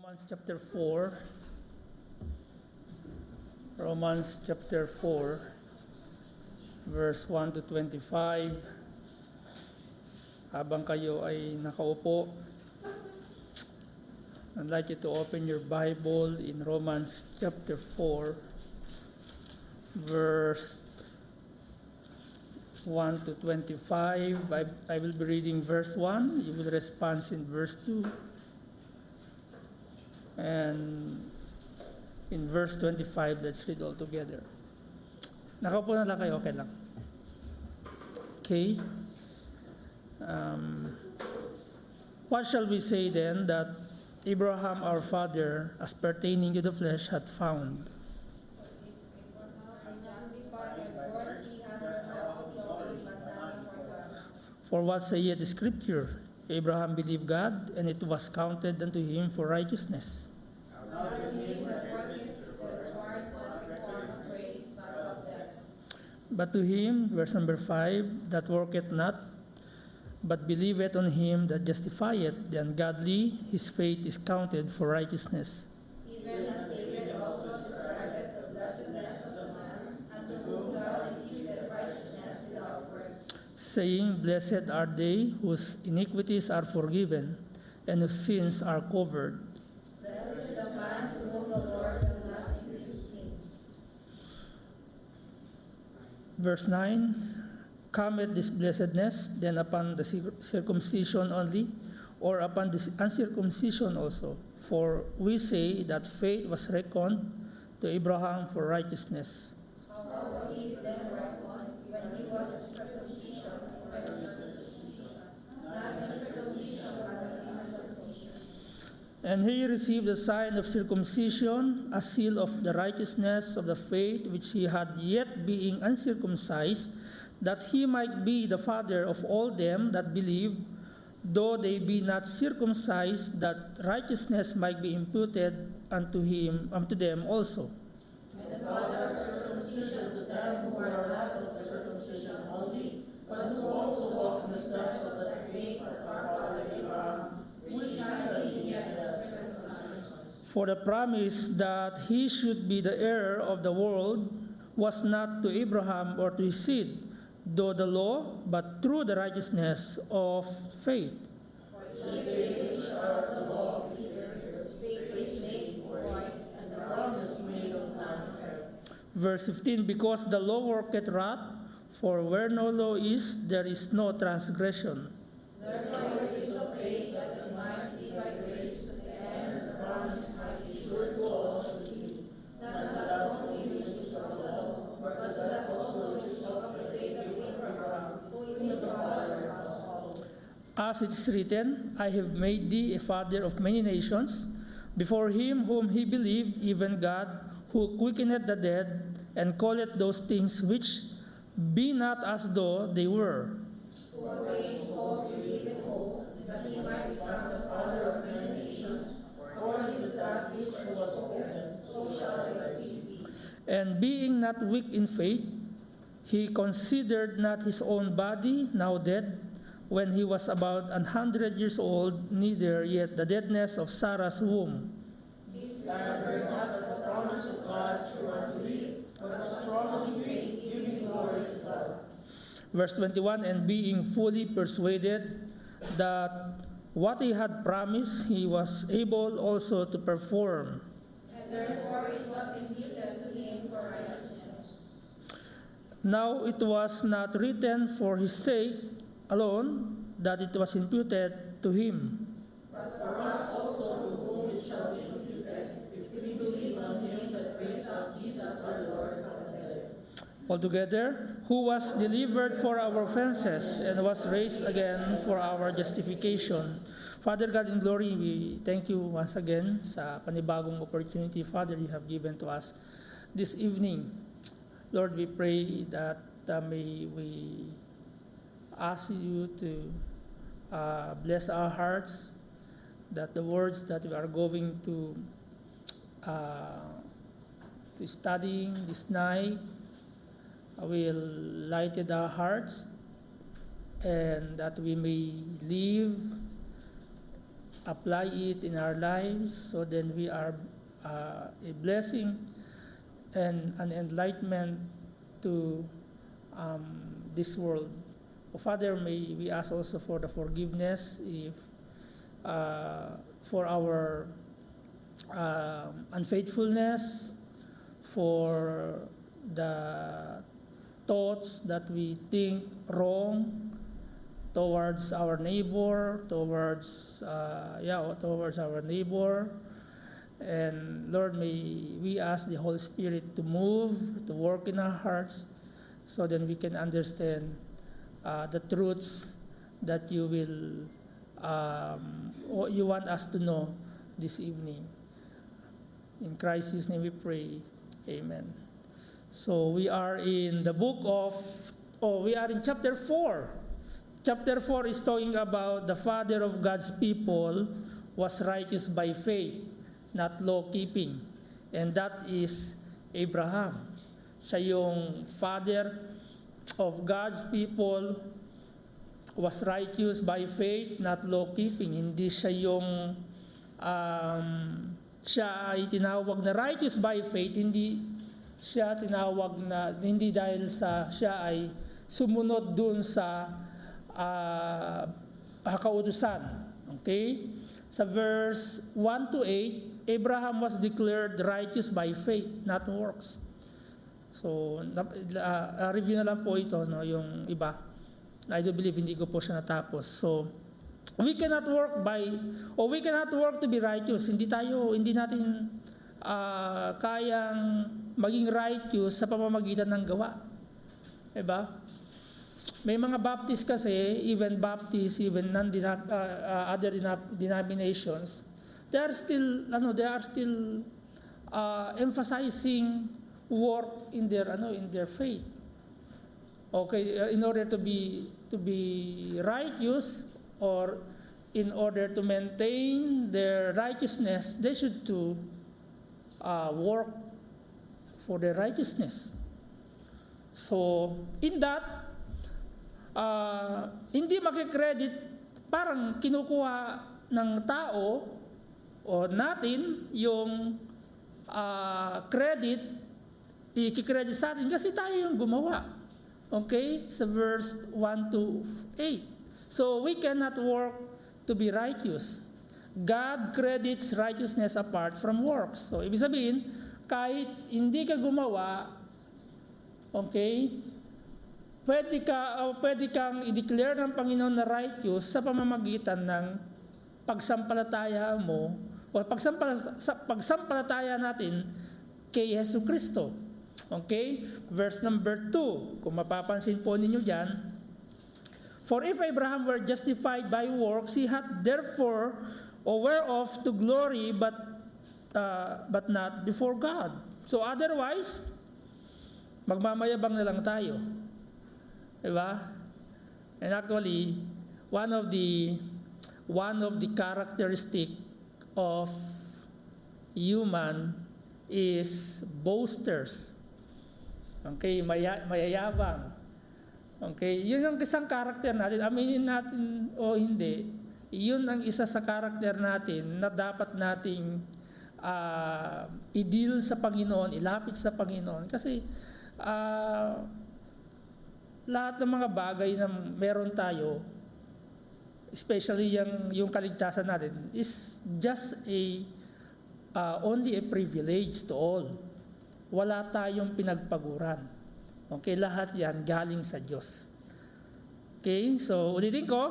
Romans chapter 4. Romans chapter 4, verse 1 to 25. Habang kayo ay nakaupo, I'd like you to open your Bible in Romans chapter 4, verse 1 to 25. I will be reading verse 1. You will respond in verse 2. And in verse 25, let's read all together. Nakaupo na lang kayo, okay lang. Okay. What shall we say then that Abraham our father, as pertaining to the flesh, had found? For what saith the Scripture? Abraham believed God, and it was counted unto him for righteousness. But to him, verse number 5, that worketh not, but believeth on him that justifieth the ungodly, his faith is counted for righteousness. Even as David also described the blessedness of the man, unto whom God imputed righteousness without works. Saying, Blessed are they whose iniquities are forgiven, and whose sins are covered. Blessed is the man to whom the Lord will not impute his sin. Verse 9, Cometh this blessedness then upon the circumcision only, or upon the uncircumcision also? For we say that faith was reckoned to Abraham for righteousness. How was he then reckoned when he was in circumcision, or in circumcision? Not in circumcision, but in uncircumcision. And he received the sign of circumcision, a seal of the righteousness of the faith which he had, yet being uncircumcised, that he might be the father of all them that believe, though they be not circumcised, that righteousness might be imputed unto them also. And the father of circumcision to them who are not of the circumcision only, but who also walk in the steps of the faith of our father Abraham, which not being yet circumcised. For the promise that he should be the heir of the world was not to Abraham or to his seed, though the law, but through the righteousness of faith. For he which are of the law of faith is made void, and the promise made of none effect. Verse 15, Because the law worketh wrath, for where no law is, there is no transgression. Therefore it is of faith that it might be by grace, and the promise might be sure to all who believe, not that only which is of the law, but that also which is of the faith of Abraham, who is the father of us all. As it is written, I have made thee a father of many nations, before him whom he believed, even God, who quickeneth the dead, and calleth those things which be not as though they were. Who raised all believe in hope, that he might become the father of many nations, according to that which was spoken, so shall thy seed be. And being not weak in faith, he considered not his own body now dead, when he was about 100 years old, neither yet the deadness of Sarah's womb. This heard not of the promise of God through unbelief, but was strong in faith, giving glory to God. Verse 21, And being fully persuaded that what he had promised, he was able also to perform. And therefore it was imputed to him for righteousness. Now it was not written for his sake alone that it was imputed to him, But for us also to whom it shall be imputed, if we believe on him that raised up Jesus our Lord from the dead. altogether, who was delivered for our offenses and was raised again for our justification. Father God in glory, we thank you once again sa panibagong opportunity, Father, you have given to us this evening. Lord, we pray that may we ask you to bless our hearts, that the words that we are going to studying this night will lighten our hearts, and that we may live apply it in our lives, so then we are a blessing and an enlightenment to this world. Father, may we ask also for the forgiveness if for our unfaithfulness, for the thoughts that we think wrong towards our neighbor, towards our neighbor. And Lord, may we ask the Holy Spirit to move, to work in our hearts, so then we can understand the truths that you will or you want us to know this evening. In Christ's name we pray. Amen. So we are in the book of, we are in chapter 4. Chapter 4 is talking about the father of God's people was righteous by faith, not law-keeping. And that is Abraham. Siya yung father of God's people, was righteous by faith, not law-keeping. Hindi siya yung siya ay tinawag na righteous by faith, hindi siya tinawag na hindi dahil sa siya ay sumunod dun sa kautusan. Okay? Sa verse 1 to 8, Abraham was declared righteous by faith, not works. So, review na lang po ito, no, yung iba. I do believe hindi ko po siya natapos. So, we cannot work to be righteous. Hindi natin kayang maging righteous sa pamamagitan ng gawa. Diba? May mga Baptist kasi, even other denominations, they are still emphasizing work in their faith. Okay, in order to be righteous, or in order to maintain their righteousness, they should to work for their righteousness. So, in that, hindi makikredit, parang kinukuha ng tao o natin yung credit, i-credit sa atin kasi tayo yung gumawa. Okay? Sa verse 1 to 8. So, we cannot work to be righteous. God credits righteousness apart from works. So, ibig sabihin, kahit hindi ka gumawa, okay, pwede kang i-declare ng Panginoon na righteous sa pamamagitan ng pagsampalataya mo o pagsampalataya natin kay Yesu Kristo. Okay? Verse number 2. Kung mapapansin po ninyo dyan, for if Abraham were justified by works, he had therefore whereof to glory, but not before God. So otherwise, magmamayabang na lang tayo. Diba? And actually, one of the characteristic of human is boasters. Okay, mayayabang. Okay, yun ang isang karakter natin. Aminin natin o hindi, yun ang isa sa karakter natin na dapat nating i-deal sa Panginoon, ilapit sa Panginoon. Kasi lahat ng mga bagay na meron tayo, especially yung kaligtasan natin, is just only a privilege to all. Wala tayong pinagpaguran. Okay, lahat yan galing sa Diyos. Okay, so ulitin ko,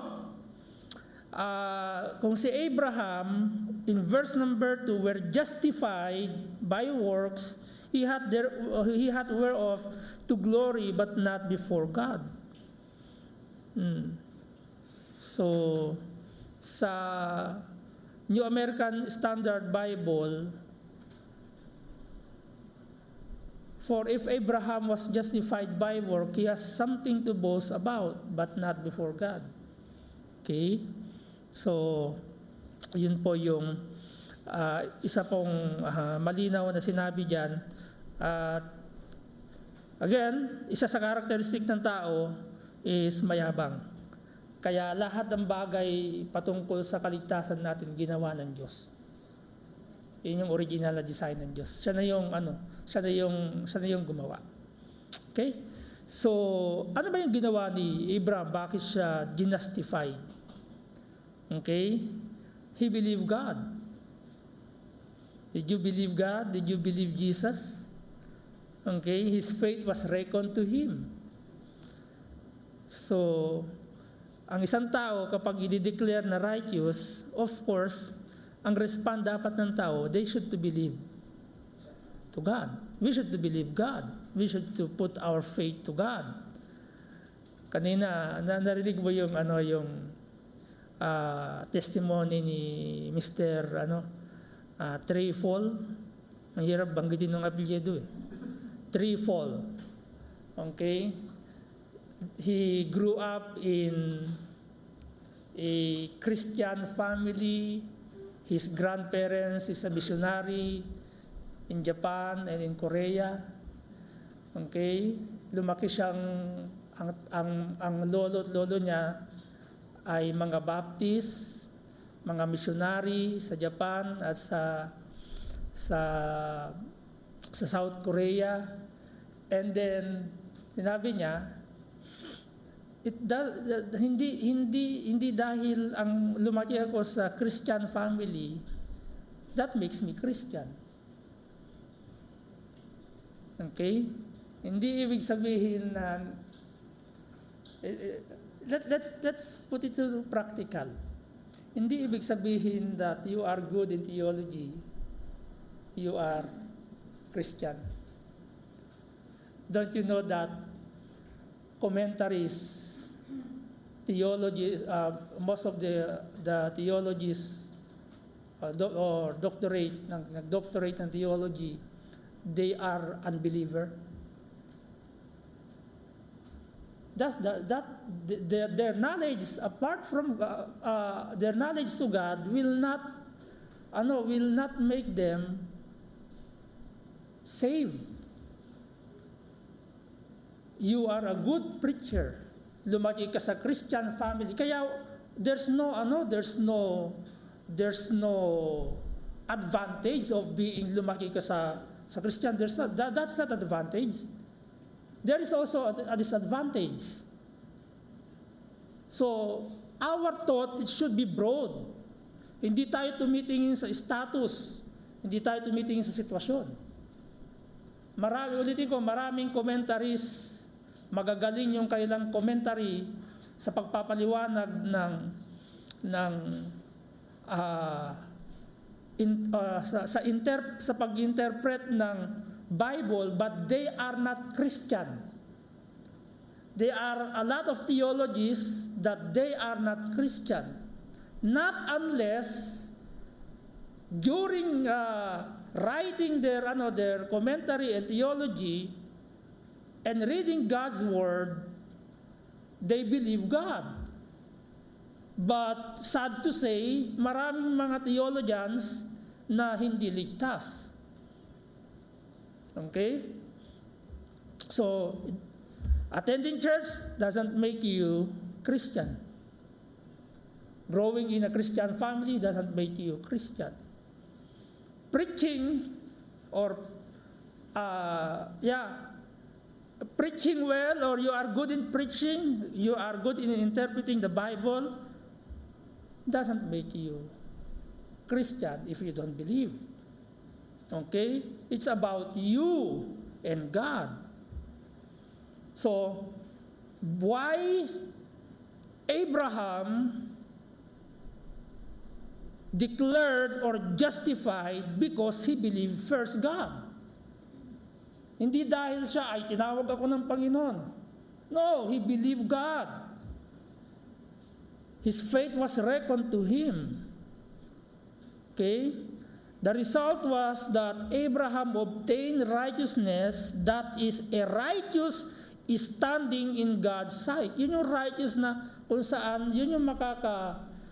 kung si Abraham, in verse number 2, were justified by works, he had whereof to glory, but not before God. So, sa New American Standard Bible, for if Abraham was justified by work, he has something to boast about, but not before God. Okay? So, yun po yung isa pong malinaw na sinabi dyan. At again, isa sa karakteristik ng tao is mayabang. Kaya lahat ng bagay patungkol sa kaligtasan natin ginawa ng Diyos. Yun yung original na design ng Diyos. Siya na yung gumawa. Okay? So, ano ba yung ginawa ni Abraham? Bakit siya justified? Okay? He believed God. Did you believe God? Did you believe Jesus? Okay? His faith was reckoned to him. So, ang isang tao kapag i-declare na righteous, of course, ang respond dapat ng tao, they should to believe to God. We should to believe God. We should to put our faith to God. Kanina, narinig mo yung testimony ni Mr. Treyfall. Ang hirap banggitin ng apelyido eh. Treyfall. Okay? He grew up in a Christian family. His grandparents is a missionary in Japan and in Korea. Okay? Lumaki siyang, ang lolo at lolo niya ay mga Baptist, mga missionary sa Japan at sa South Korea. And then, sinabi niya, hindi dahil ang lumaki ako sa Christian family, that makes me Christian. Okay? Hindi ibig sabihin na let's put it to practical. Hindi ibig sabihin that you are good in theology, you are Christian. Don't you know that commentaries, theology, most of the theologies or nag-doctorate ng theology, they are unbeliever. Their knowledge, apart from their knowledge to God, will not make them saved. You are a good preacher. Lumaki ka sa Christian family. Kaya there's no advantage of being lumaki ka sa Christian. That's not advantage. There is also a disadvantage. So, our thought, it should be broad. Hindi tayo tumitingin sa status. Hindi tayo tumitingin sa sitwasyon. Maraming commentaries, magagaling yung kailang commentary sa pagpapaliwanag sa pag-interpret ng Bible, but they are not Christian. There are a lot of theologies that they are not Christian. Not unless during writing their commentary and theology and reading God's word, they believe God. But sad to say, maraming mga theologians na hindi ligtas. Okay? So, attending church doesn't make you Christian. Growing in a Christian family doesn't make you Christian. Preaching preaching well, or you are good in preaching, you are good in interpreting the Bible, doesn't make you Christian if you don't believe. Okay? It's about you and God. So, why Abraham declared or justified? Because he believed first God. Hindi dahil siya ay tinawag ako ng Panginoon. No, he believed God. His faith was reckoned to him. Okay? The result was that Abraham obtained righteousness that is a righteous standing in God's sight. Yun yung righteous na kung saan, yun yung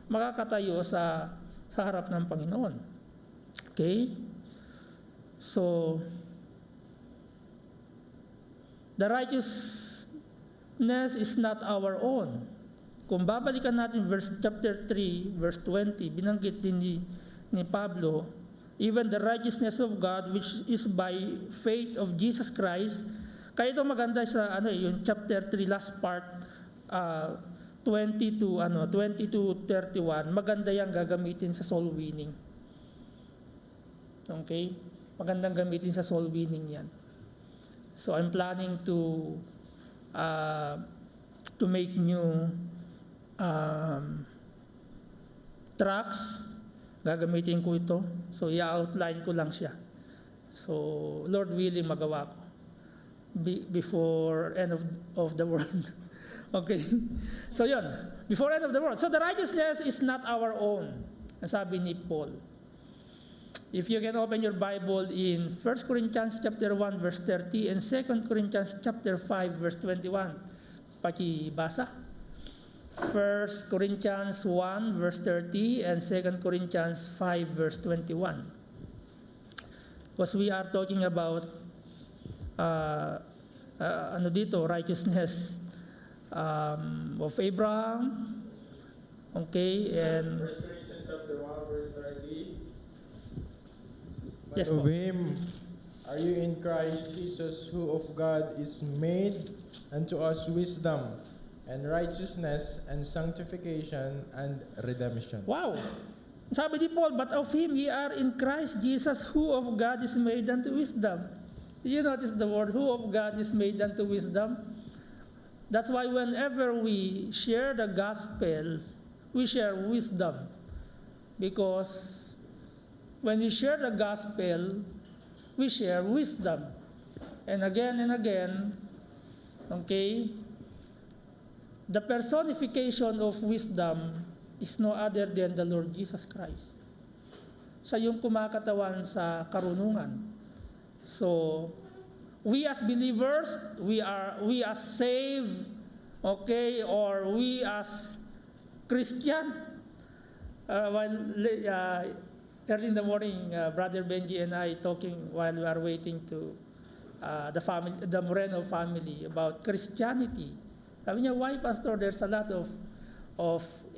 makakatayo sa harap ng Panginoon. Okay? So, the righteousness is not our own. Kung babalikan natin chapter 3, verse 20, binanggit din ni Pablo, even the righteousness of God which is by faith of Jesus Christ. Kaya ito maganda sa yung chapter 3 last part, 20 to 31, maganda yang gagamitin sa soul winning. Okay? Magandang gamitin sa soul winning yan. So I'm planning to make new tracks. Gagamitin ko ito. So i-outline ko lang siya. So Lord willing, magawa ko before end of the world. Okay. So yun, before end of the world. So the righteousness is not our own. Ang sabi ni Paul. If you can open your Bible in 1 Corinthians chapter 1 verse 30 and 2 Corinthians chapter 5 verse 21. Pakibasa. 1 Corinthians 1 verse 30 and 2 Corinthians 5 verse 21. Because we are talking about righteousness of Abraham. Okay, and 1 Corinthians chapter 1 verse 30. Yes, Of po. him are you in Christ Jesus, who of God is made unto us wisdom and righteousness and sanctification and redemption. Wow! Sabi ni Paul, but of him ye are in Christ Jesus, who of God is made unto wisdom. Did you notice the word, who of God is made unto wisdom? That's why whenever we share the gospel, we share wisdom. Because when we share the gospel, we share wisdom. And again, okay, the personification of wisdom is no other than the Lord Jesus Christ. Siya yung kumakatawan sa karunungan. So, we as believers, we as saved, okay, or we as Christian. Early in the morning, Brother Benji and I talking while we are waiting to the Moreno family about Christianity. Sabi niya, why, Pastor? There's a lot of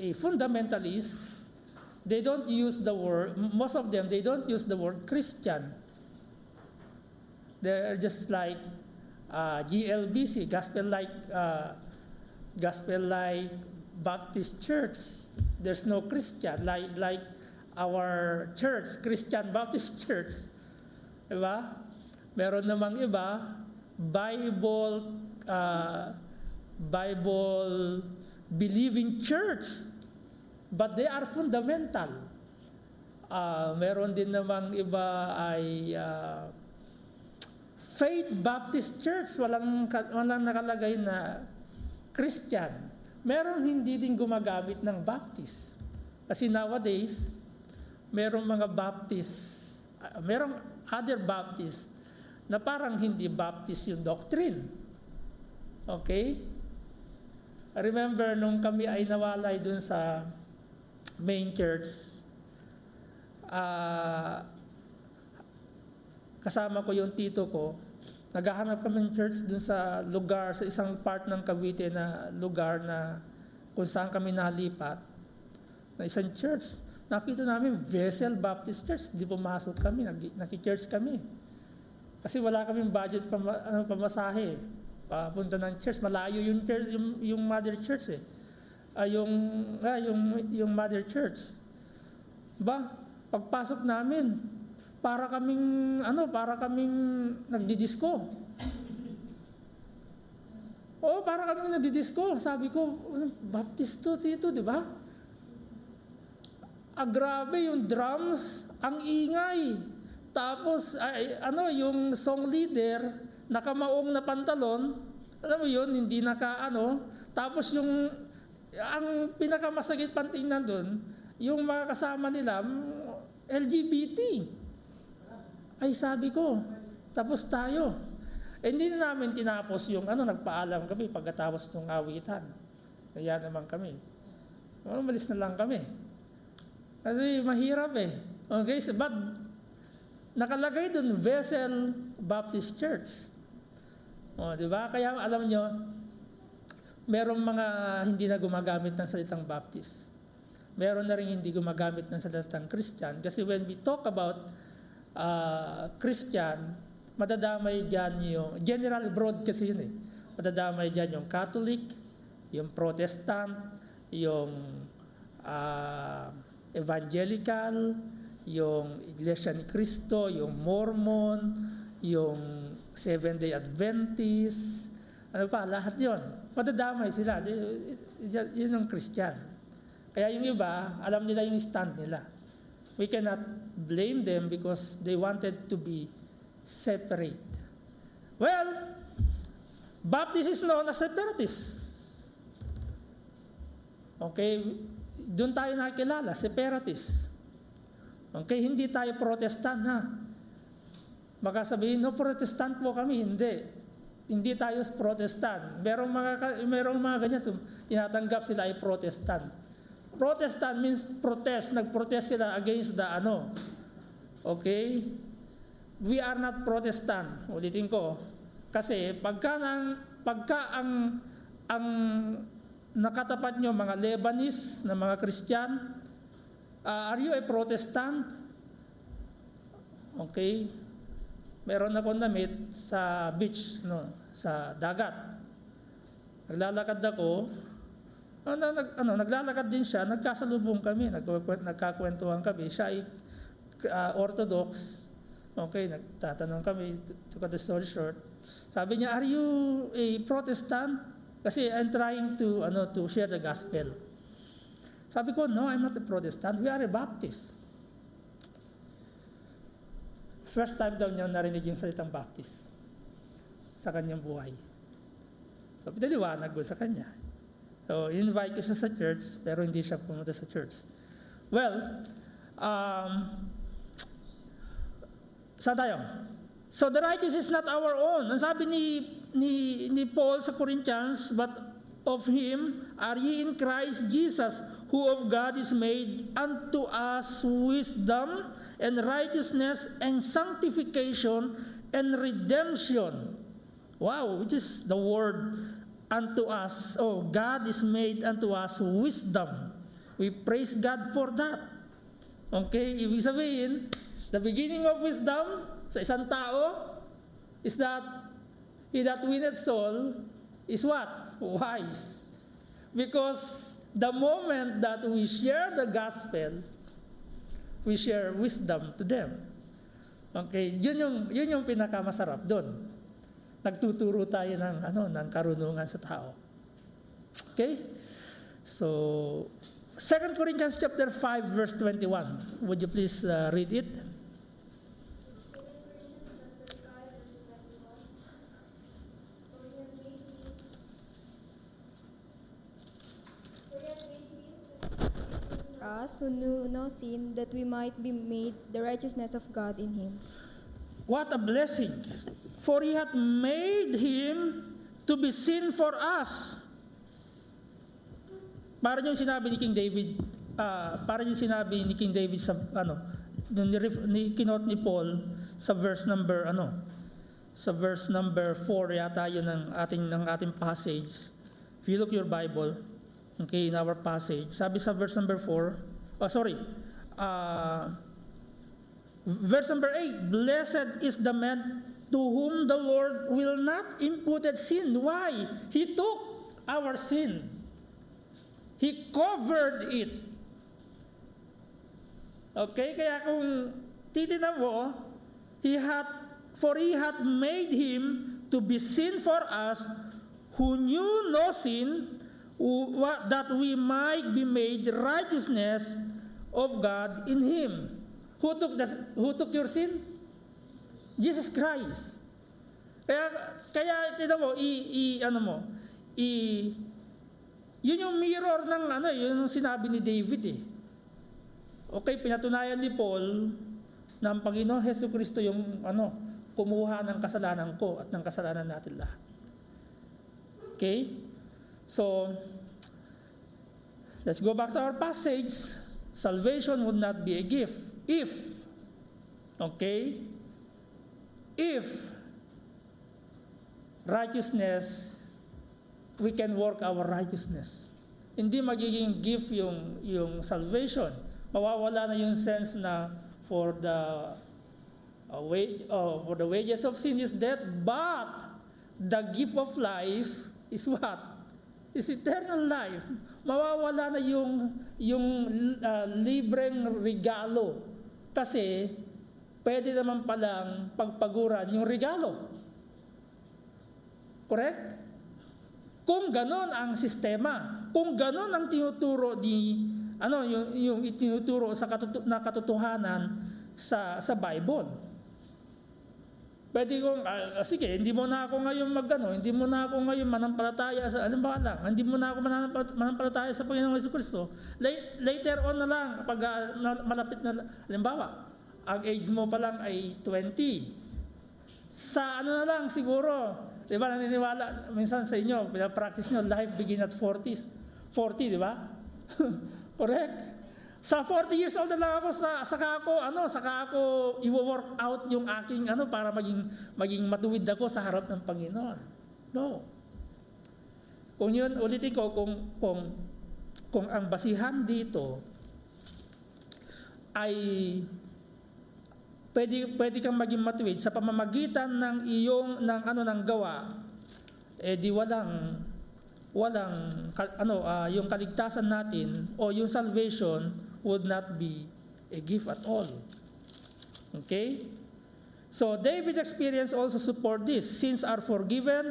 fundamentalists. They don't use the word, most of them, they don't use the word Christian. They're just like GLBC, gospel-like Baptist church. There's no Christian, like our church, Christian Baptist Church. Diba? Meron namang iba, Bible believing church, but they are fundamental. Meron din namang iba ay Faith Baptist Church, walang nakalagay na Christian. Meron hindi din gumagamit ng Baptist. Kasi nowadays, merong mga Baptist, merong other Baptist na parang hindi Baptist yung doctrine. Okay? I remember nung kami ay nawalay dun sa main church, kasama ko yung tito ko, naghahanap kami ng church dun sa lugar, sa isang part ng Cavite na lugar na kung saan kami nalipat, na isang church. Nakita namin, Vessel Baptist Church, di pumasok kami, naki-church kami. Kasi wala kaming budget pamasahe, papunta ng church. Malayo yung church, yung mother church eh. Yung mother church. Pagpasok namin, para kaming nagdidisco. Oo, para kaming nagdidisco. Sabi ko, Baptist to, tito, di ba? Grabe yung drums, ang ingay. Tapos, yung song leader, nakamaong na pantalon, alam mo yun, hindi tapos ang pinakamasakit pang tingnan doon, yung mga kasama nila, LGBT. Ay, sabi ko, tapos tayo. Hindi na namin tinapos yung nagpaalam kami pagkatapos ng awitan. Kaya naman kami. Umalis na lang kami. Kasi mahirap eh. Okay, but nakalagay doon Vessel Baptist Church. Di ba? Kaya alam nyo, merong mga hindi na gumagamit ng salitang Baptist. Meron na rin hindi gumagamit ng salitang Christian. Kasi when we talk about Christian, madadamay dyan yung, general broad kasi yun eh. Madadamay dyan yung Catholic, yung Protestant, yung Evangelical, yung Iglesia ni Cristo, yung Mormon, yung Seventh-day Adventist, ano pa, lahat yon. Madadamay sila. Yun ang Christian. Kaya yung iba, alam nila yung stand nila. We cannot blame them because they wanted to be separate. Well, Baptist is known as separatist. Okay, doon tayo nakilala, separatist. Okay, hindi tayo Protestant ha. Baka sabihin, no, Protestant po kami. Hindi tayo Protestant. Merong mga ganyan, tinatanggap sila ay Protestant. Protestant means protest. Nag-protest sila against the Okay? We are not Protestant. Ulitin ko. Kasi pagka ang nakatapat nyo mga Lebanese na mga Christian, are you a Protestant? Okay? Meron akong damit sa beach, sa dagat. Naglalakad ako, naglalakad din siya, nagkasalubong kami, nagkakwentuhan kami. Siya ay Orthodox. Okay, nagtatanong kami, to cut the story short. Sabi niya, are you a Protestant? Kasi I'm trying to share the gospel. Sabi ko, no, I'm not a Protestant. We are a Baptist. First time daw niya narinig yung salitang Baptist sa kanyang buhay. So, pinaliwanag ko sa kanya. So, invite ko siya sa church, pero hindi siya pumunta sa church. Well, saan tayo? So, the righteousness is not our own. Ang sabi ni Paul sa Corinthians, but of Him are ye in Christ Jesus, who of God is made unto us wisdom and righteousness and sanctification and redemption. Wow, which is the word unto us. Oh, God is made unto us wisdom. We praise God for that. Okay, ibig sabihin, the beginning of wisdom sa isang tao is that he that winneth soul is what? Wise. Because the moment that we share the gospel, we share wisdom to them. Okay, yun yung pinakamasarap doon. Nagtuturo tayo ng karunungan sa tao. Okay? So, 2 Corinthians chapter 5 verse 21. Would you please read it? Us who knew no sin, that we might be made the righteousness of God in Him. What a blessing! For He hath made Him to be sin for us. Parang yung sinabi ni King David, sa kinot ni Paul sa verse number 4 yata yun ng ating passage. If you look your Bible, okay, in our passage, sabi sa verse number 4, verse number 8, blessed is the man to whom the Lord will not impute sin. Why? He took our sin. He covered it. Okay, kaya kung titignan mo, for He hath made Him to be sin for us, who knew no sin, that we might be made righteousness of God in Him. Who took your sin? Jesus Christ. Kaya tignan mo, yun yung mirror ng yun yung sinabi ni David eh. Okay, pinatunayan ni Paul na ang Panginoon Jesucristo yung kumuha ng kasalanan ko at ng kasalanan natin lahat. Okay? So, let's go back to our passage. Salvation would not be a gift if righteousness we can work our righteousness. Hindi magiging gift yung salvation. Mawawala na yung sense na for the wages of sin is death, but the gift of life is what? Is eternal life. Mawawala na yung libreng regalo. Kasi pwede naman palang pagpaguran yung regalo. Correct? Kung ganon ang sistema, kung ganon ang tinuturo yung itinuturo na katotohanan sa Bible. Pwede kong sige, hindi mo na ako ngayon hindi mo na ako ngayon manampalataya sa hindi mo na ako manampalataya sa Panginoong Jesucristo. Later on na lang kapag malapit na halimbawa, ang age mo pa lang ay 20. Sa na lang siguro, di ba, naniniwala minsan sa inyo, pinapractice nyo, life begin at 40, di ba? Correct? Sa 40 years old na lang ako, saka ako i-work out yung aking para maging matuwid ako sa harap ng Panginoon. No. Kung yun, ulitin ko, kung ang basihan dito ay pwede kang maging matuwid sa pamamagitan ng ng gawa, di yung kaligtasan natin o yung salvation would not be a gift at all. Okay? So David's experience also support this. Sins are forgiven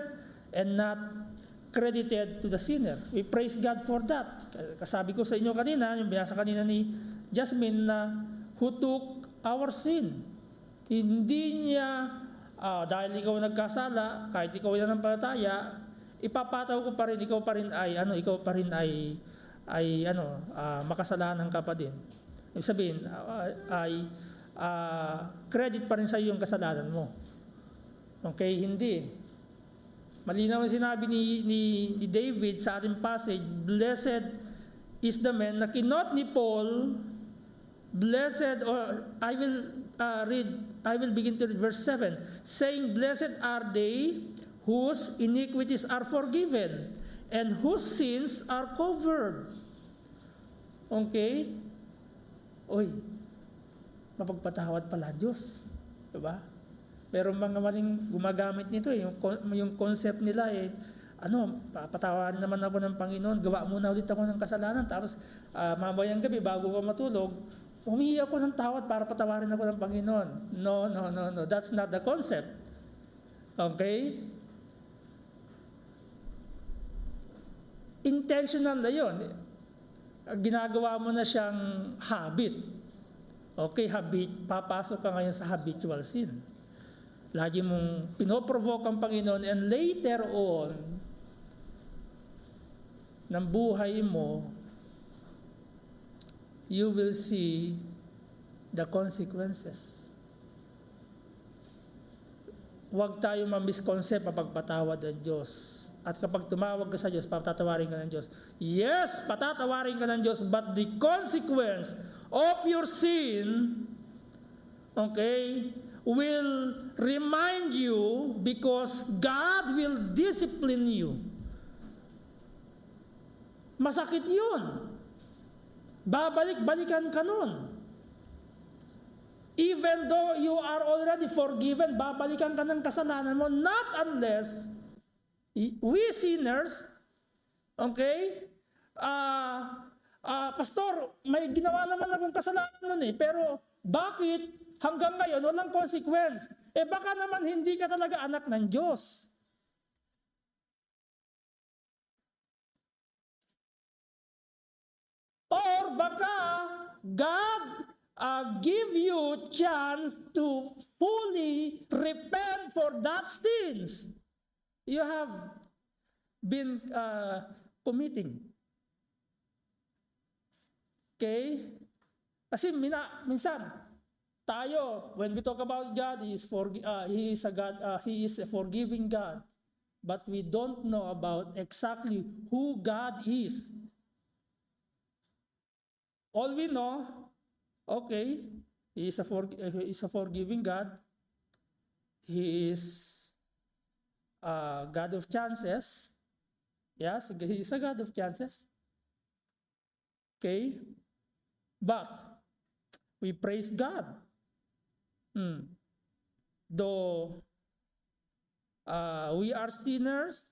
and not credited to the sinner. We praise God for that. Kasabi ko sa inyo kanina, yung binasa kanina ni Jasmine, na who took our sin. Hindi niya, dahil ikaw nagkasala, kahit ikaw ay nanampalataya, ipapataw ko pa rin, ikaw pa rin ay makasalanan ka pa din. Ibig sabihin, credit pa rin sa iyo yung kasalanan mo. Okay, hindi. Malinaw ang sinabi ni David sa ating passage, blessed is the man na kinot ni Paul. Blessed, or I will begin to read verse 7, saying, blessed are they whose iniquities are forgiven and whose sins are covered. Okay? Oy, mapagpatawad pala Diyos. Diba? Pero mga maling gumagamit nito, yung concept nila patawarin naman ako ng Panginoon, gawa muna ulit ako ng kasalanan, tapos mamayang gabi bago ka matulog, humihi ako ng tawad para patawarin ako ng Panginoon. No. That's not the concept. Okay? Intentional na yun. Ginagawa mo na siyang habit. Okay, habit. Papasok ka ngayon sa habitual sin. Lagi mong pinoprovoke ang Panginoon, and later on, ng buhay mo, you will see the consequences. Huwag tayo ma-misconcept pagpatawad ng Diyos. At kapag tumawag ka sa Diyos, patatawarin ka ng Diyos. Yes, patatawarin ka ng Diyos, but the consequence of your sin, okay, will remind you, because God will discipline you. Masakit yun. Babalik-balikan ka nun. Even though you are already forgiven, babalikan ka ng kasalanan mo, not unless we sinners, okay, Pastor, may ginawa naman akong kasalanan nun pero bakit hanggang ngayon walang consequence? Baka naman hindi ka talaga anak ng Diyos. Or baka God give you chance to fully repent for that sins you have been committing. Okay? Kasi minsan tayo, when we talk about God, He is a God, He is a forgiving God, but we don't know about exactly who God is. All we know, okay, He is a forgiving God. He is God of chances. Yes, He is a God of chances. Okay? But we praise God. Though we are sinners,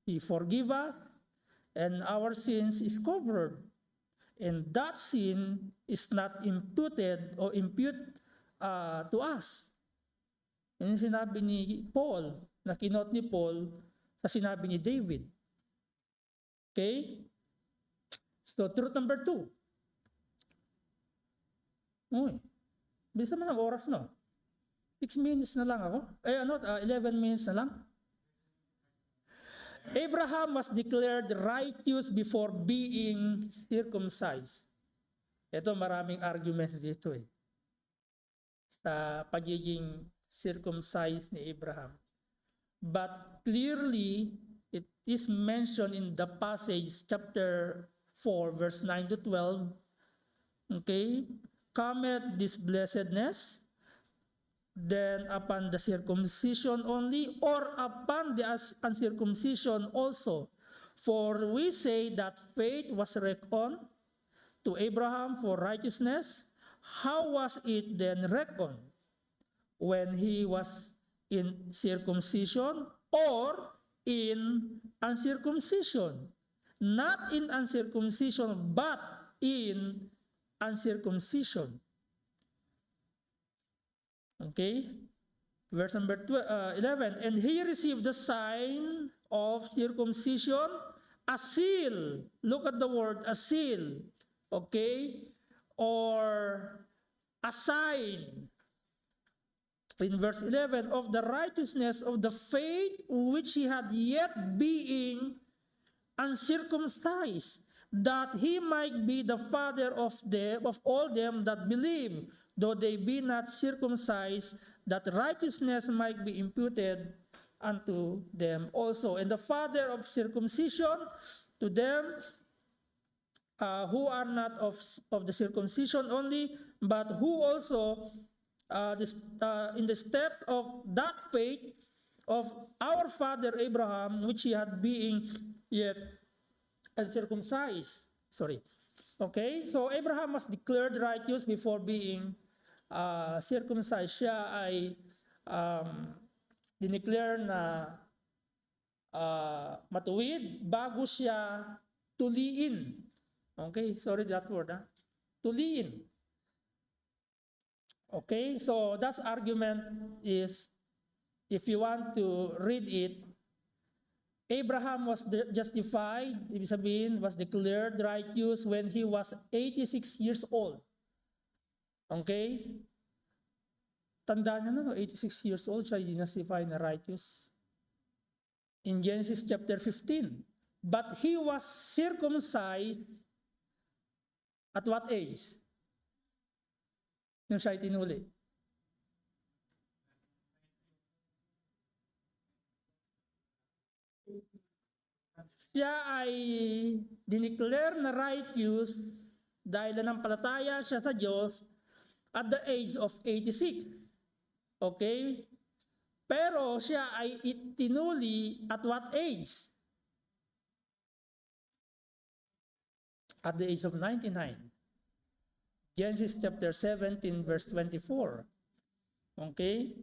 He forgive us, and our sins is covered. And that sin is not imputed or impute to us. Yan yung sinabi ni Paul, na kinot ni Paul sa sinabi ni David. Okay? So, truth number 2. Uy, bilis naman ang oras, no? 6 minutes na lang ako. 11 minutes na lang. Abraham was declared righteous before being circumcised. Ito, maraming arguments dito sa pagiging circumcised ni Abraham. But clearly, it is mentioned in the passage, chapter 4, verse 9 to 12. Okay? Cometh this blessedness, then upon the circumcision only, or upon the uncircumcision also. For we say that faith was reckoned to Abraham for righteousness. How was it then reckoned? When he was in circumcision or in uncircumcision? Not in uncircumcision, but in uncircumcision. Okay, verse number 11, and he received the sign of circumcision, a seal. Look at the word, a seal. Okay, or a sign. In verse 11, of the righteousness of the faith which he had yet being uncircumcised, that he might be the father of all them that believe, though they be not circumcised, that righteousness might be imputed unto them also. And the father of circumcision to them who are not of the circumcision only, but who also in the steps of that faith of our father Abraham, which he had being yet uncircumcised. Okay, so Abraham was declared righteous before being circumcised. Siya ay dineclare na matuwid bago siya tuliin. Okay, sorry that word. Tuliin. Okay, so that argument is, if you want to read it, Abraham was justified, ibig sabihin, was declared righteous when he was 86 years old. Okay? Tandaan nyo na, 86 years old, siya justified na righteous. In Genesis chapter 15. But he was circumcised at what age? Nung siya itinuli. Siya ay dineclare na righteous dahil nanampalataya siya sa Diyos at the age of 86. Okay? Pero siya ay itinuli at what age? At the age of 99. Genesis chapter 17 verse 24. Okay?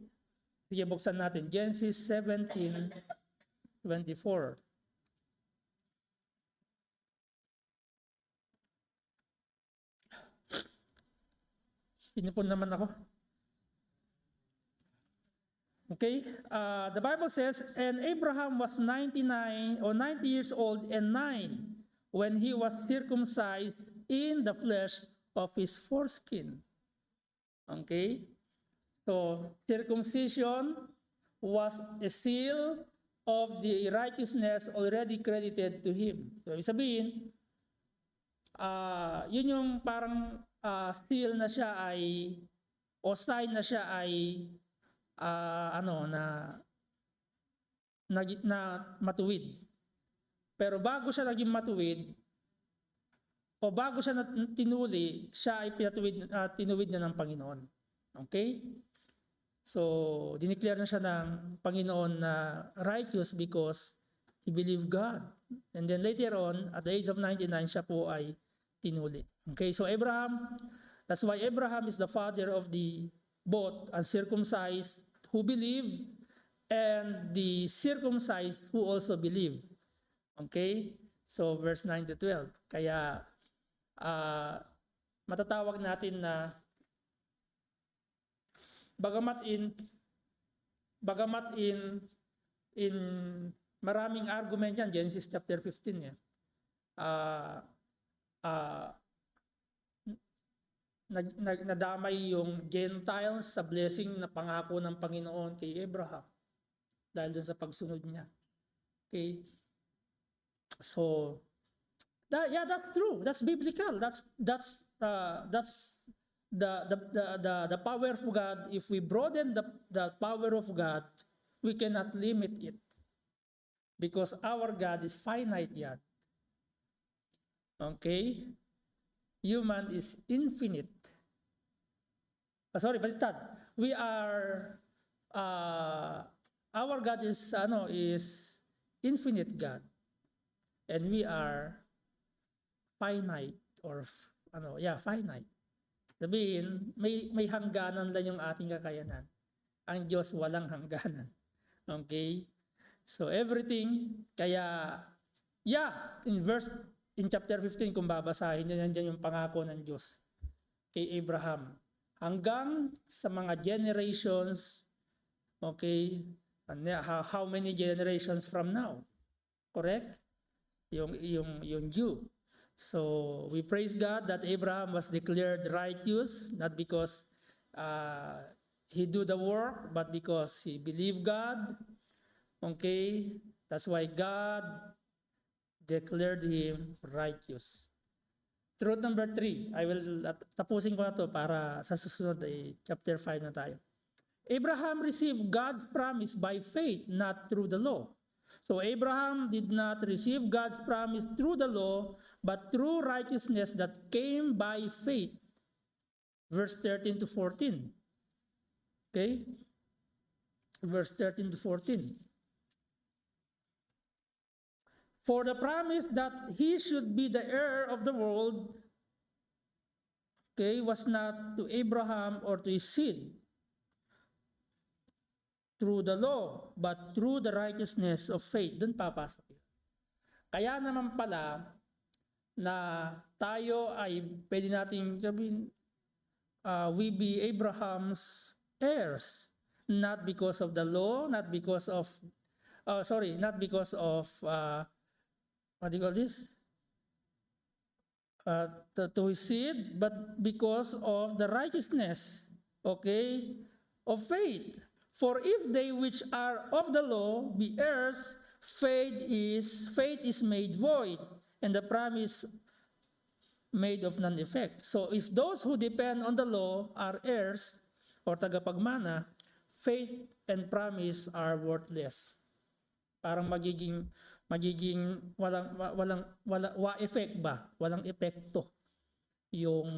Sige, buksan natin. Genesis 17, 24. Pinipon naman ako. Okay? The Bible says, and Abraham was 99 or 90 years old and 9 when he was circumcised in the flesh of his foreskin. Okay? So, circumcision was a seal of the righteousness already credited to him. So, ibig sabihin, yun yung parang seal na siya ay, o sign na siya ay, na matuwid. Pero bago siya naging matuwid, o bago siya tinuli, siya ay tinuwid na ng Panginoon. Okay? So, dineclare na siya ng Panginoon na righteous because He believed God. And then later on, at the age of 99, siya po ay tinuli. Okay, so Abraham, that's why Abraham is the father of the both uncircumcised who believe and the circumcised who also believe. Okay, so verse 9 to 12. Kaya matatawag natin na bagamat in maraming argument yan, Genesis chapter 15 yan. Nadamay yung Gentiles sa blessing na pangako ng Panginoon kay Abraham dahil dun sa pagsunod niya. Okay? So, that's true. That's biblical. That's the power of God. If we broaden the power of God, we cannot limit it. Because our God is finite yet. Okay? Human is infinite. Sorry, baliktad. We are our God is infinite God. And we are finite or finite. Sabihin, may hangganan lang yung ating kakayanan. Ang Diyos walang hangganan. Okay? So everything, kaya, in chapter 15, kung babasahin nyo, nandiyan yung pangako ng Diyos kay Abraham. Hanggang sa mga generations, okay, how many generations from now? Correct? Yung you. So we praise God that Abraham was declared righteous, not because he do the work, but because he believed God. Okay, that's why God declared him righteous. Truth number 3, I will tapusin ko na to para sa susunod ay chapter 5 na tayo. Abraham received God's promise by faith, not through the law. So Abraham did not receive God's promise through the law, but through righteousness that came by faith. Verse 13 to 14. Okay? Verse 13 to 14. For the promise that he should be the heir of the world, okay, was not to Abraham or to his seed through the law, but through the righteousness of faith. Doon papasok yun. Kaya naman pala na tayo ay pwede nating sabihin, we be Abraham's heirs, not because of the law, not because of what do you call this? To his seed, but because of the righteousness, okay, of faith. For if they which are of the law be heirs, faith is made void, and the promise made of none effect. So if those who depend on the law are heirs or tagapagmana, faith and promise are worthless. Parang magiging walang effect ba? Walang epekto yung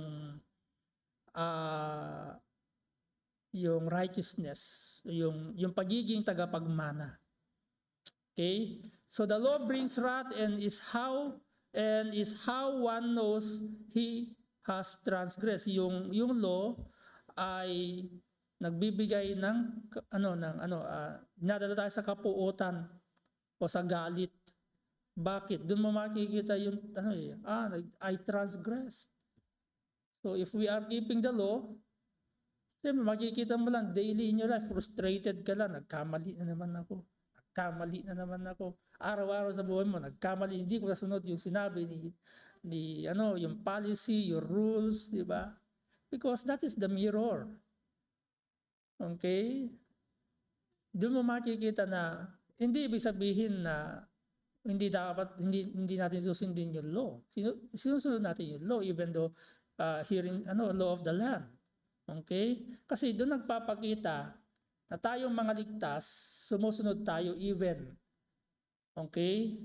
righteousness, yung pagiging tagapagmana. Okay? So the law brings wrath and is how one knows he has transgressed. Yung law ay nagbibigay ng nadala tayo sa kapuutan o sa galit. Bakit? Doon mo makikita yung I transgress. So if we are keeping the law, makikita mo lang daily in your life, frustrated ka lang, nagkamali na naman ako. Araw-araw sa buhay mo, nagkamali, hindi ko nasunod yung sinabi ni yung policy, your rules, di ba? Because that is the mirror. Okay? Doon mo makikita na hindi ibig sabihin na hindi natin susundin yung law. Sinusunod natin yung law even though hearing law of the land. Okay? Kasi doon nagpapakita na tayong mga ligtas, sumusunod tayo even. Okay?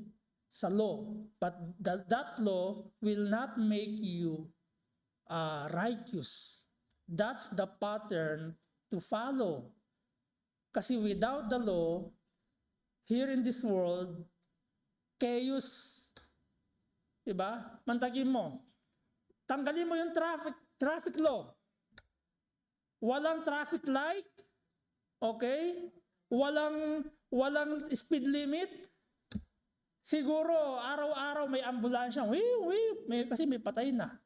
Sa law. But that law will not make you righteous. That's the pattern to follow. Kasi without the law, here in this world, chaos. Diba? Mantagin mo. Tanggalin mo yung traffic law. Walang traffic light. Okay? Walang speed limit. Siguro araw-araw may ambulansya. Kasi may patay na.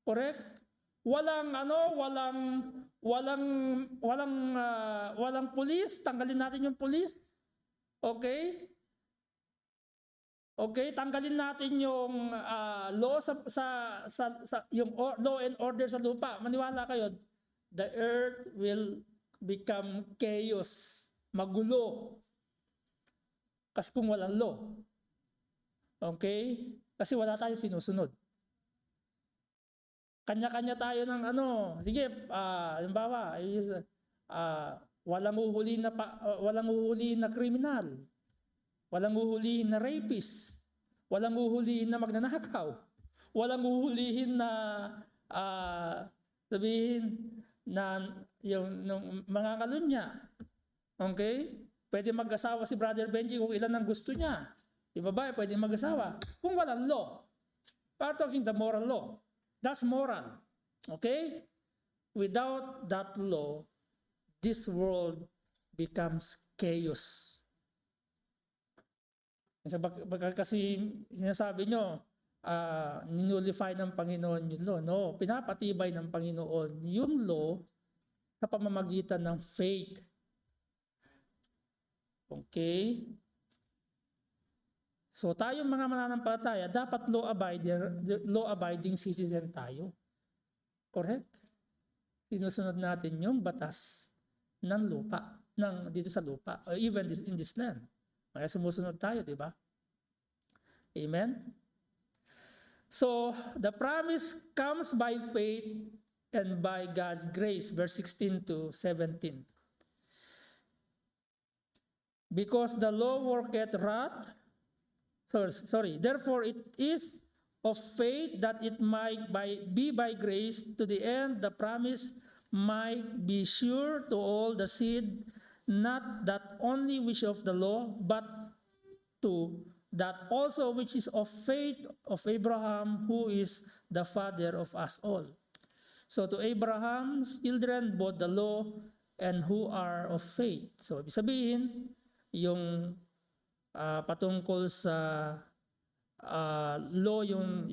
Correct? Walang pulis. Tanggalin natin yung pulis. Okay? Okay, tanggalin natin yung law yung law and order sa lupa. Maniwala kayo, the earth will become chaos, magulo. Kasi kung walang law. Okay? Kasi wala tayong sinusunod. Kanya-kanya tayo ng sige, halimbawa, walang uhulihin na kriminal. Walang uhulihin na rapist. Walang uhulihin na magnanakaw. Walang uhulihin na sabihin na yung mga kalunya. Okay? Pwede mag-asawa si Brother Benji kung ilan ang gusto niya. Yung babae pwede mag-asawa. Kung walang law. We're talking the moral law. That's moral. Okay? Without that law, this world becomes chaos. Kasi sinasabi nyo, ninulify ng Panginoon yung law. No, pinapatibay ng Panginoon yung law sa pamamagitan ng faith. Okay? So tayong mga mananampalataya, dapat law-abiding citizen tayo. Correct? Sinusunod natin yung batas ng lupa, dito sa lupa, or even in this land. Kaya sumusunod tayo, di ba? Amen? So, the promise comes by faith and by God's grace, verse 16 to 17. Because the law worketh wrath, therefore it is of faith that it might be by grace, to the end the promise might be sure to all the seed, not that only which of the law, but to that also which is of faith of Abraham, who is the father of us all. So to Abraham's children, both the law and who are of faith. So ibig sabihin, yung patungkol sa law, yung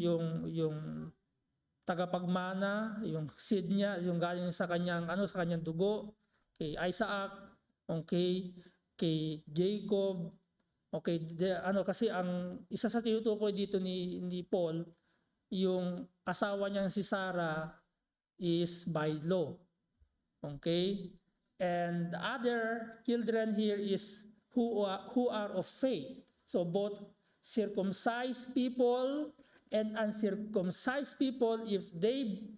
tagapagmana, yung seed niya, yung galing sa kanyang dugo, kay Isaac, okay, kay Jacob, okay, kasi ang isa sa tinutukoy dito ni Paul, yung asawa niyang si Sarah is by law. Okay? And the other children here is who are of faith. So both circumcised people and uncircumcised people, if they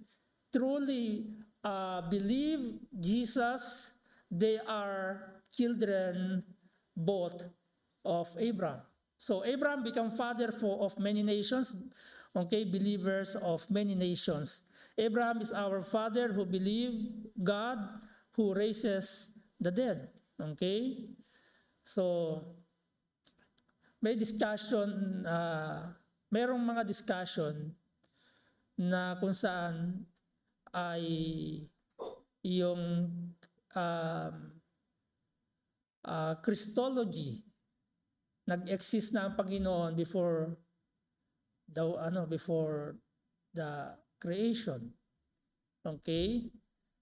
truly believe Jesus, they are children both of Abraham. So Abraham became father of many nations, okay, believers of many nations. Abraham is our father who believed God, who raises the dead. Okay? So, may discussion, merong mga discussion na kung saan ay yung Christology, nag-exist na ang Panginoon before the creation. Okay?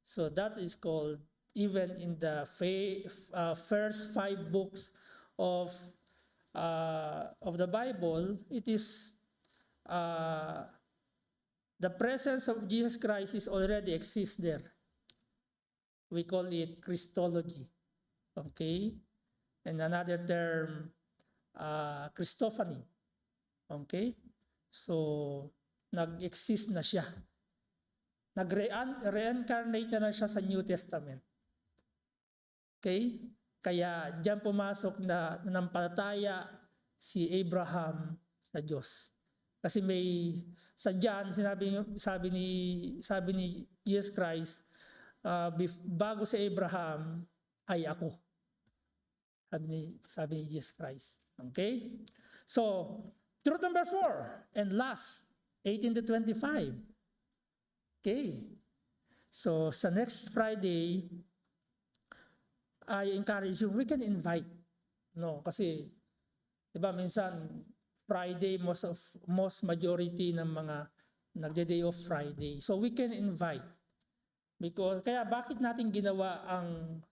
So that is called, even in the first 5 books of the Bible, it is the presence of Jesus Christ is already exists there. We call it Christology. Okay? And another term, Christophany. Okay? So, nag-exist na siya. Nag-reincarnate na siya sa New Testament. Okay? Kaya diyan pumasok na nanampalataya si Abraham sa Diyos. Kasi may sa diyan sabi ni Jesus Christ, bago si Abraham ay ako. Sabi ni Jesus Christ. Okay? So, truth number 4, and last, 18 to 25. Okay. So, sa next Friday, I encourage you, we can invite. No, kasi, di ba, minsan, Friday, most majority ng mga nagde-day off Friday. So, we can invite. Because, kaya bakit natin ginawa ang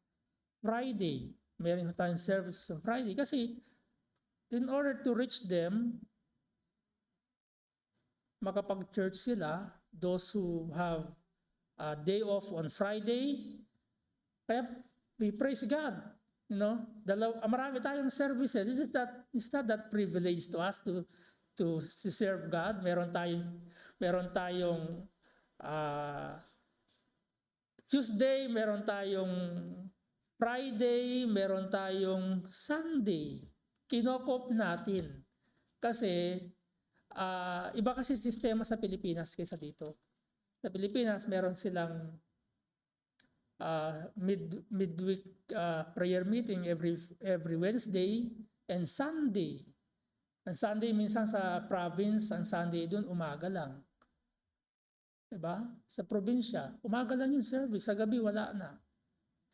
Friday? Meron tayong service on Friday. Kasi, in order to reach them, makapag-church sila, those who have a day off on Friday, kaya we praise God. You know, marami tayong services. It's not that privilege to us to serve God. Meron tayong Tuesday, meron tayong Friday, meron tayong Sunday. Kinokop natin. Kasi iba kasi sistema sa Pilipinas kaysa dito. Sa Pilipinas, meron silang midweek prayer meeting every Wednesday and Sunday. And Sunday minsan sa province, ang Sunday doon umaga lang. Diba? Sa probinsya, umaga lang yung service, sa gabi wala na.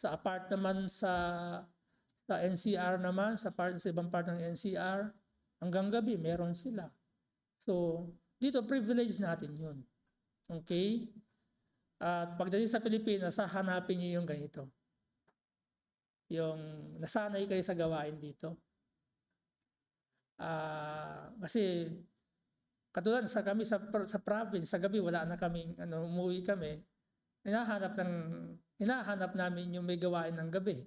Sa apart naman sa NCR naman, sa ibang part ng NCR, hanggang gabi meron sila. So, dito privilege natin yun. Okay? At pagdating sa Pilipinas, hanapin niyo yung ganito. Yung nasanay kayo sa gawain dito. Kasi katulad kami sa province, sa gabi wala na kaming umuwi kami. Hinahanap namin yung may gawain ng gabi.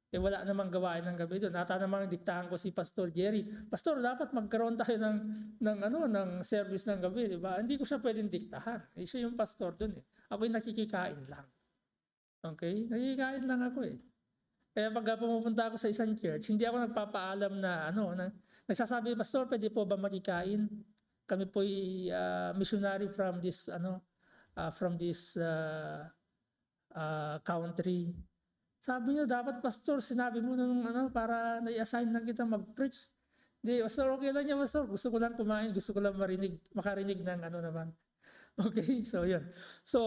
Wala namang gawain ng gabi doon. Nata namang diktahan ko si Pastor Jerry. Pastor, dapat magkaroon tayo ng service ng gabi, di ba? Hindi ko siya pwedeng diktahan. Siya yung pastor doon eh. Ako yung nakikikain lang. Okay? Nakikikain lang ako eh. Kaya pag pumupunta ako sa isang church, hindi ako nagpapaalam na nagsasabi, Pastor, pwede po ba makikain? Kami po missionary from this country. Sabi niyo, dapat pastor, sinabi mo nung para na-assign lang kita mag-preach. Hindi, pastor, okay lang niya, pastor. Gusto ko lang kumain, gusto ko lang makarinig ng naman. Okay, so yun. So,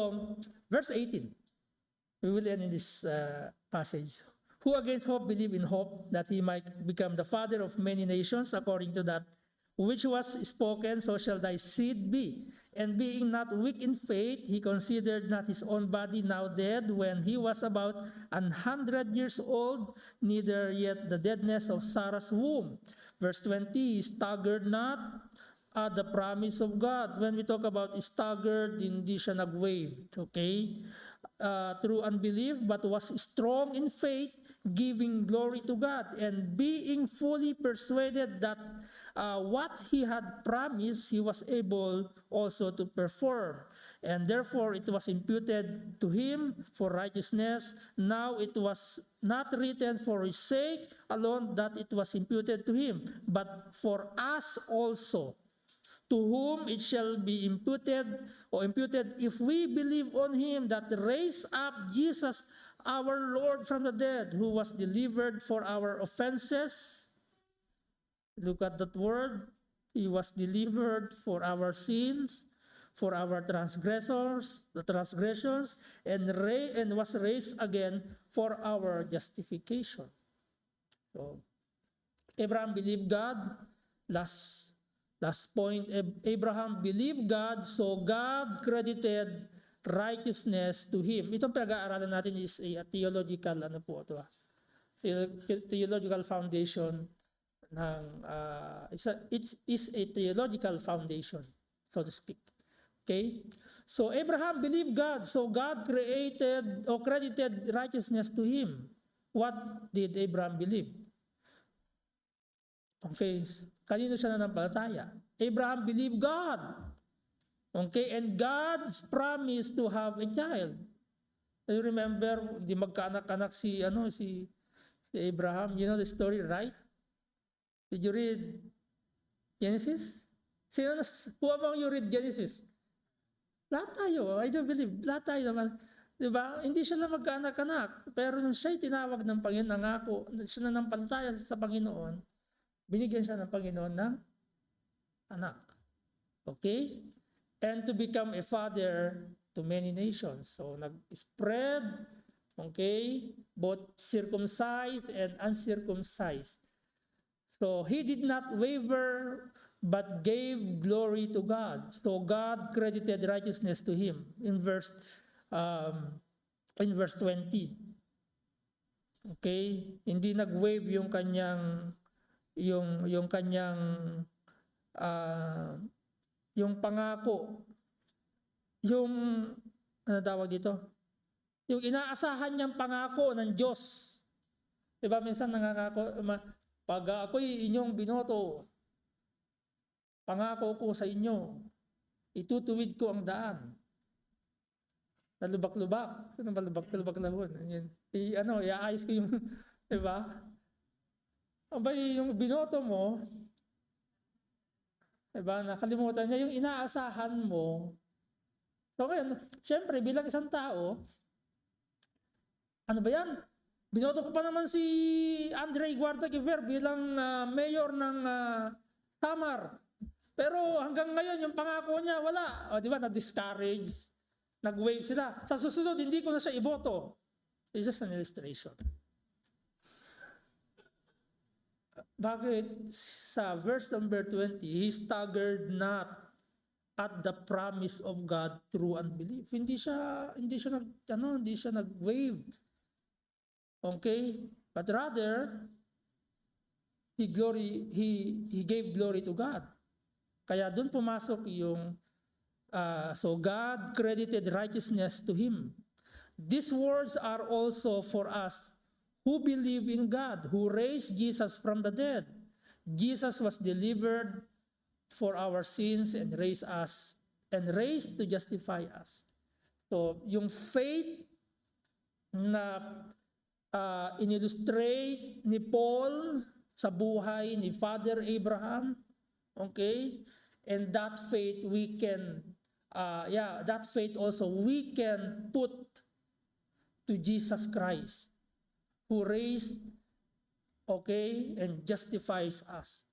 verse 18. We will end in this passage. Who against hope believe in hope that he might become the father of many nations according to that which was spoken, so shall thy seed be. And being not weak in faith, he considered not his own body now dead when he was about 100 years old, neither yet the deadness of Sarah's womb. Verse 20, he staggered not at the promise of God. When we talk about staggered, hindi siya nag-wave, okay? Through unbelief, but was strong in faith, giving glory to God, and being fully persuaded that what he had promised, he was able also to perform. And therefore, it was imputed to him for righteousness. Now it was not written for his sake alone that it was imputed to him, but for us also, to whom it shall be imputed if we believe on him that raised up Jesus our Lord from the dead, who was delivered for our offenses. Look at that word. He was delivered for our sins, for our transgressions, and was raised again for our justification. So, Abraham believed God. Last point, Abraham believed God, so God credited righteousness to him. Itong pag-aaralan natin is a theological, theological foundation ng, it is a theological foundation, so to speak. Okay? So Abraham believed God, so God credited righteousness to him. What did Abraham believe? Okay, kanino siya nanampalataya? Abraham believed God. Okay, and God's promise to have a child. You remember, di magkaanak-anak si Abraham. You know the story, right? Did you read Genesis? Who among you read Genesis? Lahat tayo, I don't believe. Lahat tayo naman. Diba? Hindi siya lang magkaanak-anak. Pero nung siya'y tinawag ng Panginoon, nangako, siya nanampalataya sa Panginoon, binigyan siya ng Panginoon ng anak. Okay? And to become a father to many nations. So nag-spread, okay, both circumcised and uncircumcised. So he did not waver but gave glory to God. So God credited righteousness to him in verse 20. Okay? Hindi nag-wave yung kanyang ah, yung pangako, yung ano tawag dito? Yung inaasahan niyang pangako ng Diyos. Diba minsan nangangako, pag ako'y inyong binoto, pangako ko sa inyo, itutuwid ko ang daan. Nalubak-lubak. Ano ba lubak-lubak na hon? Iaayos ko yung, diba? Abay, yung binoto mo, diba, nakalimutan niya yung inaasahan mo. So ngayon, syempre, bilang isang tao, ano ba yan? Binoto ko pa naman si Andre Guarda Giver bilang mayor ng Samar. Pero hanggang ngayon, yung pangako niya, wala. O, di ba, na-discourage, nag-wave sila. Sa susunod, hindi ko na siya iboto. It's just an illustration. Bakit sa verse number 20, he staggered not at the promise of God through unbelief. Hindi siya nag-wave. Okay? But rather, he gave glory to God. Kaya doon pumasok yung so God credited righteousness to him. These words are also for us who believe in God, who raised Jesus from the dead. Jesus was delivered for our sins and raised to justify us. So, yung faith na inillustrate ni Paul sa buhay ni Father Abraham, okay? And that faith we can put to Jesus Christ, who raised, okay, and justifies us.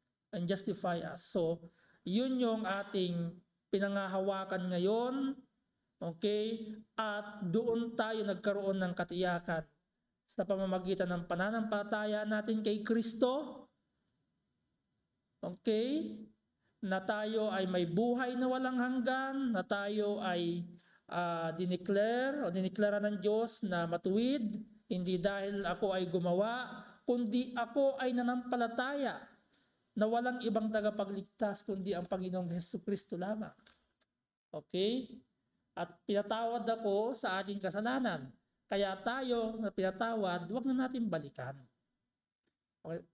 So, yun yung ating pinangahawakan ngayon, okay? At doon tayo nagkaroon ng katiyakan sa pamamagitan ng pananampalataya natin kay Kristo, okay? Na tayo ay may buhay na walang hanggan, na tayo ay dineklara ng Diyos na matuwid, hindi dahil ako ay gumawa, kundi ako ay nanampalataya na walang ibang tagapagligtas kundi ang Panginoong Jesucristo lamang. Okay? At pinatawad ako sa ating kasalanan. Kaya tayo na pinatawad, wag na natin balikan. Okay?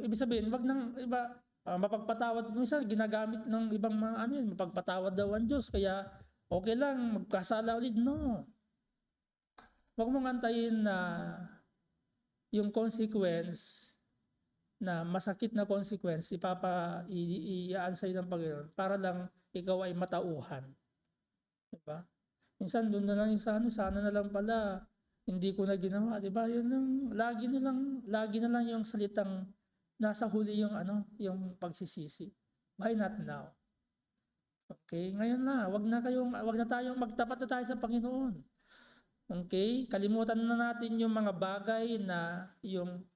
Ibig sabihin, wag nang iba, mapagpatawad, minsan ginagamit ng ibang mga mapagpatawad daw ang Diyos, kaya okay lang, magkasala ulit. No. Wag mong antayin na yung consequence, na masakit na consequence, iyaan sa'yo ng Panginoon para lang ikaw ay matauhan. Diba? Minsan doon na lang yung sana na lang pala, hindi ko na ginawa. Diba? Yun lang, lagi na lang yung salitang nasa huli yung yung pagsisisi. Why not now? Okay, ngayon na, wag na tayong magtapat na tayo sa Panginoon. Okay? Kalimutan na natin yung mga bagay na yung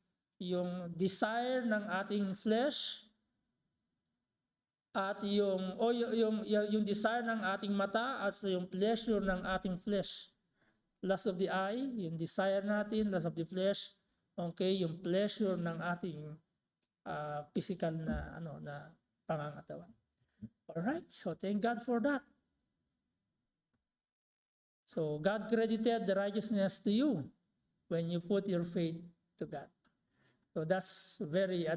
desire ng ating flesh at yung desire ng ating mata at yung pleasure ng ating flesh. Lust of the eye, yung desire natin, lust of the flesh, okay, yung pleasure ng ating physical na pangangatawan. All right, so thank God for that. So God credited the righteousness to you when you put your faith to God. So that's very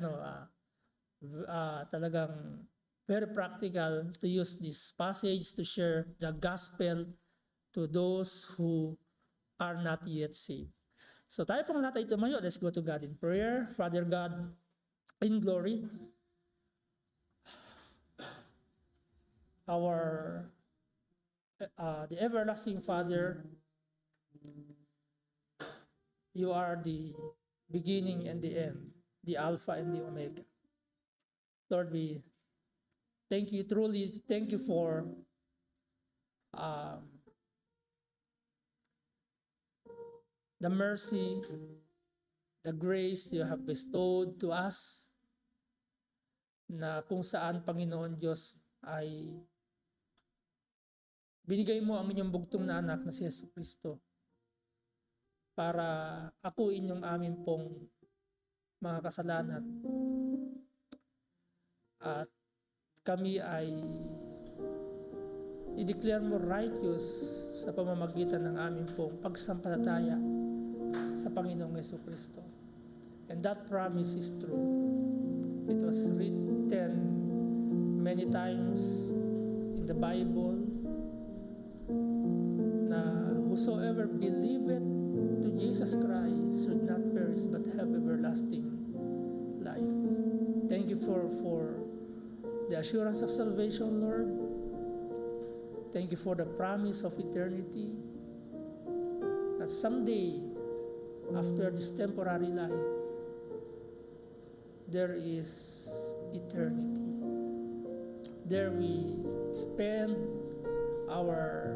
talagang very practical to use this passage to share the gospel to those who are not yet saved. So tayo pong lahat ay tumayo. Let's go to God in prayer. Father God, in glory, the everlasting Father, you are the beginning and the end, the Alpha and the Omega. Lord, we Thank you, truly, thank you for the mercy, the grace you have bestowed to us, na kung saan, Panginoon Diyos, ay binigay mo ang inyong bugtong na anak na si Yesu Kristo para akuin yung amin pong mga kasalanan. At kami ay i-declare mo righteous sa pamamagitan ng aming pong pagsampalataya sa Panginoong Yesu Kristo. And that promise is true. It was written many times in the Bible na whosoever believeth to Jesus Christ should not perish but have everlasting life. Thank you for the assurance of salvation, Lord. Thank you for the promise of eternity. That someday, after this temporary life, there is eternity. There we spend our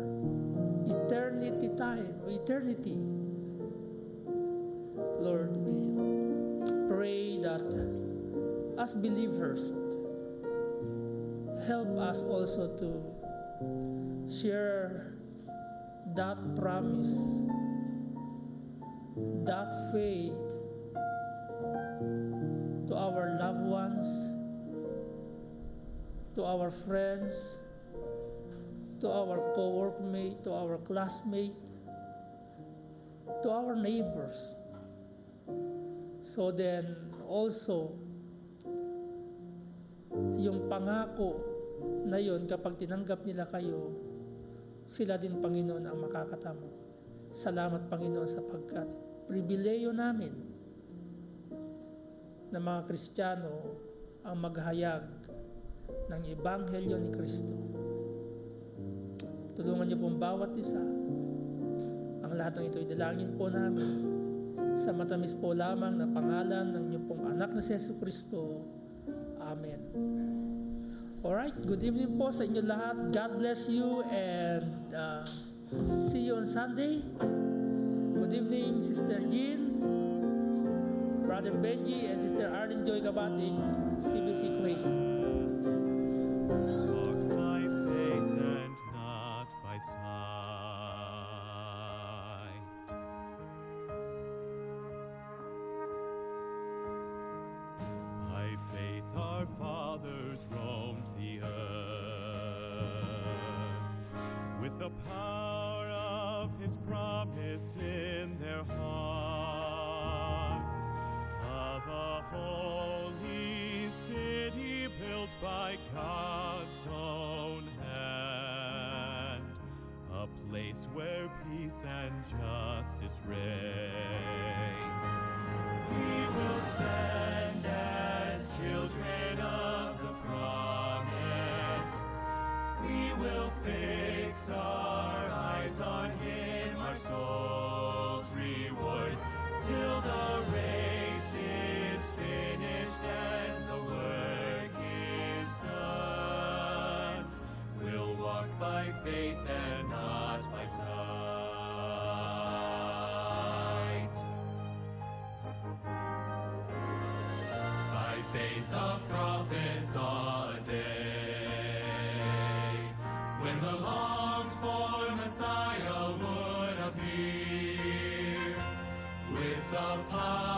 eternity. Lord, we pray that as believers, help us also to share that promise, that faith to our loved ones, to our friends, to our co-workmate, to our classmate, to our neighbors. So then also, yung pangako na yun, kapag tinanggap nila kayo, sila din, Panginoon, ang makakatamo. Salamat, Panginoon, sapagkat pribileyo namin na mga Kristiyano ang maghayag ng Ebanghelyo ni Kristo. Tulungan niyo pong bawat isa. Ang lahat ng ito ay dalangin po namin sa matamis po lamang na pangalan ng inyong pong anak na si Yesu Kristo. Amen. Alright, good evening po sa inyo lahat. God bless you and see you on Sunday. Good evening, Sister Jean, Brother Benji, and Sister Arlene Joy Gabating, CBC Kuwait. Walk by faith and not by sight. By faith our fathers roamed the earth, with the power of his promise in their hearts, of a holy city built by God's own hand, a place where peace and justice reign. We will stand as children of the promise. We will fix our eyes on Him, our soul's reward, till the race is finished and the work is done. We'll walk by faith and not by sight. By faith the prophets saw a day when the longed-for Messiah would appear with the power